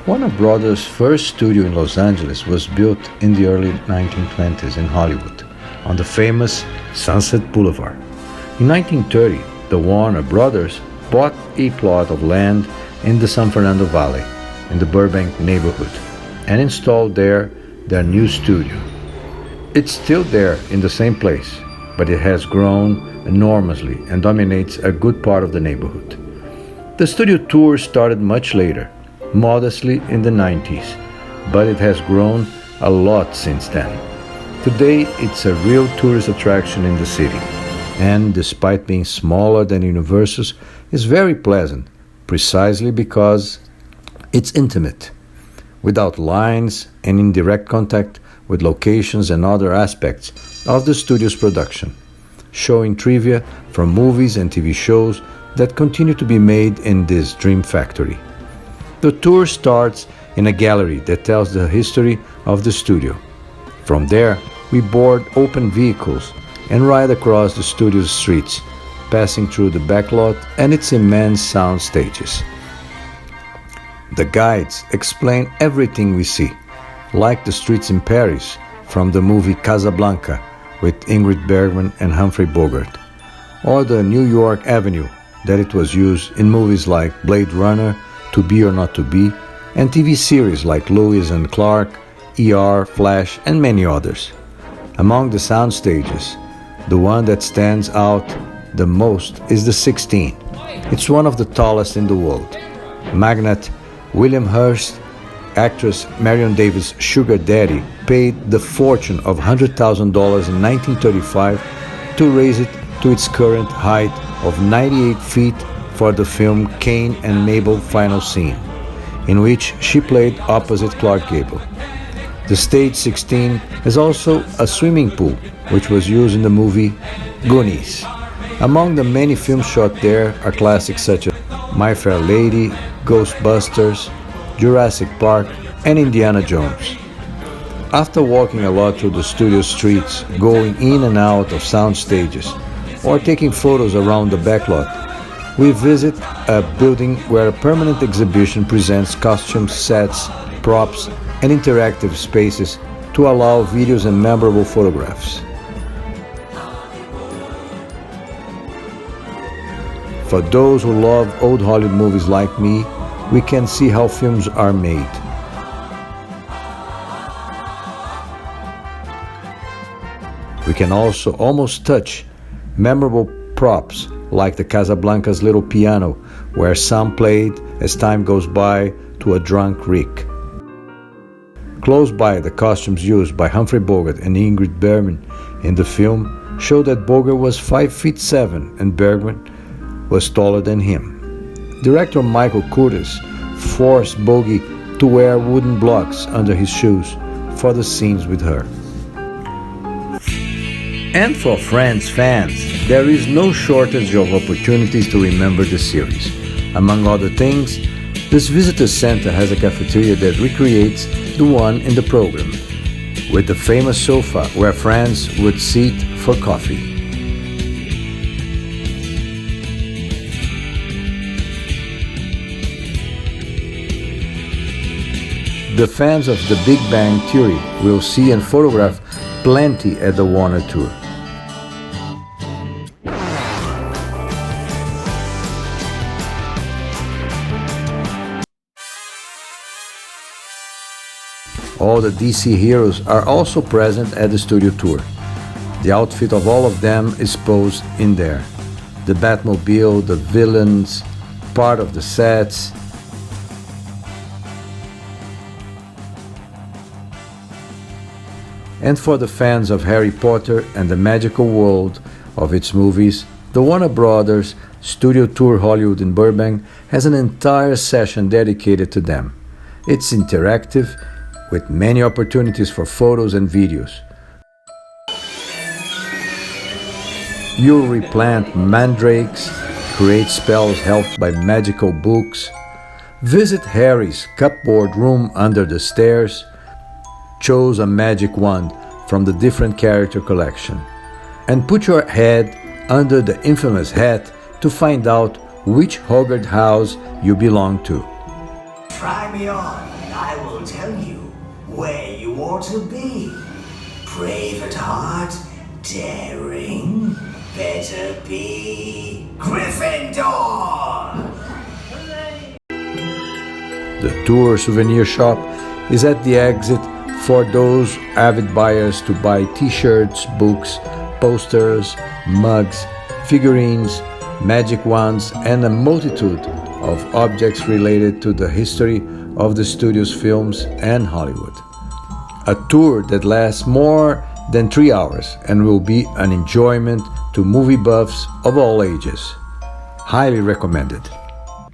Warner Brothers' first studio in Los Angeles was built in the early 1920s in Hollywood, on the famous Sunset Boulevard. In 1930, the Warner Brothers bought a plot of land in the San Fernando Valley, in the Burbank neighborhood, and installed there their new studio. It's still there in the same place, but it has grown enormously and dominates a good part of the neighborhood. The studio tour started much later, modestly in the 90s, but it has grown a lot since then. Today, it's a real tourist attraction in the city, and despite being smaller than Universal's, is very pleasant, precisely because it's intimate, without lines and in direct contact with locations and other aspects of the studio's production, showing trivia from movies and TV shows that continue to be made in this dream factory. The tour starts in a gallery that tells the history of the studio. From there, we board open vehicles and ride across the studio's streets, passing through the backlot and its immense sound stages. The guides explain everything we see, like the streets in Paris from the movie Casablanca with Ingrid Bergman and Humphrey Bogart, or the New York Avenue that it was used in movies like Blade Runner, To Be or Not to Be, and TV series like Lewis and Clark, ER, Flash, and many others. Among the sound stages, the one that stands out the most is the 16. It's one of the tallest in the world. Magnate William Hearst, actress Marion Davis' sugar daddy, paid the fortune of $100,000 in 1935 to raise it to its current height of 98 feet for the film Cain and Mabel Final Scene, in which she played opposite Clark Gable. The stage 16 is also a swimming pool, which was used in the movie Goonies. Among the many films shot there are classics such as My Fair Lady, Ghostbusters, Jurassic Park, and Indiana Jones. After walking a lot through the studio streets, going in and out of sound stages, or taking photos around the backlot, we visit a building where a permanent exhibition presents costumes, sets, props, and interactive spaces to allow videos and memorable photographs. For those who love old Hollywood movies like me, we can see how films are made. We can also almost touch memorable props like the Casablanca's little piano, where some played as time goes by to a drunk Rick. Close by, the costumes used by Humphrey Bogart and Ingrid Bergman in the film show that Bogart was 5'7" and Bergman was taller than him. Director Michael Curtis forced Bogey to wear wooden blocks under his shoes for the scenes with her. And for Friends fans, there is no shortage of opportunities to remember the series. Among other things, this visitor center has a cafeteria that recreates the one in the program, with the famous sofa where friends would sit for coffee. The fans of The Big Bang Theory will see and photograph plenty at the Warner Tour. All the DC heroes are also present at the studio tour. The outfit of all of them is posed in there. The Batmobile, the villains, part of the sets. And for the fans of Harry Potter and the magical world of its movies, the Warner Brothers Studio Tour Hollywood in Burbank has an entire session dedicated to them. It's interactive, with many opportunities for photos and videos. You'll replant mandrakes, create spells helped by magical books, visit Harry's cupboard room under the stairs, choose a magic wand from the different character collection, and put your head under the infamous hat to find out which Hogarth house you belong to. Try me on, and I will tell you where you ought to be. Brave at heart, daring, better be Gryffindor! The tour souvenir shop is at the exit for those avid buyers to buy t-shirts, books, posters, mugs, figurines, magic wands, and a multitude of objects related to the history of the studio's films and Hollywood. A tour that lasts more than 3 hours and will be an enjoyment to movie buffs of all ages. Highly recommended.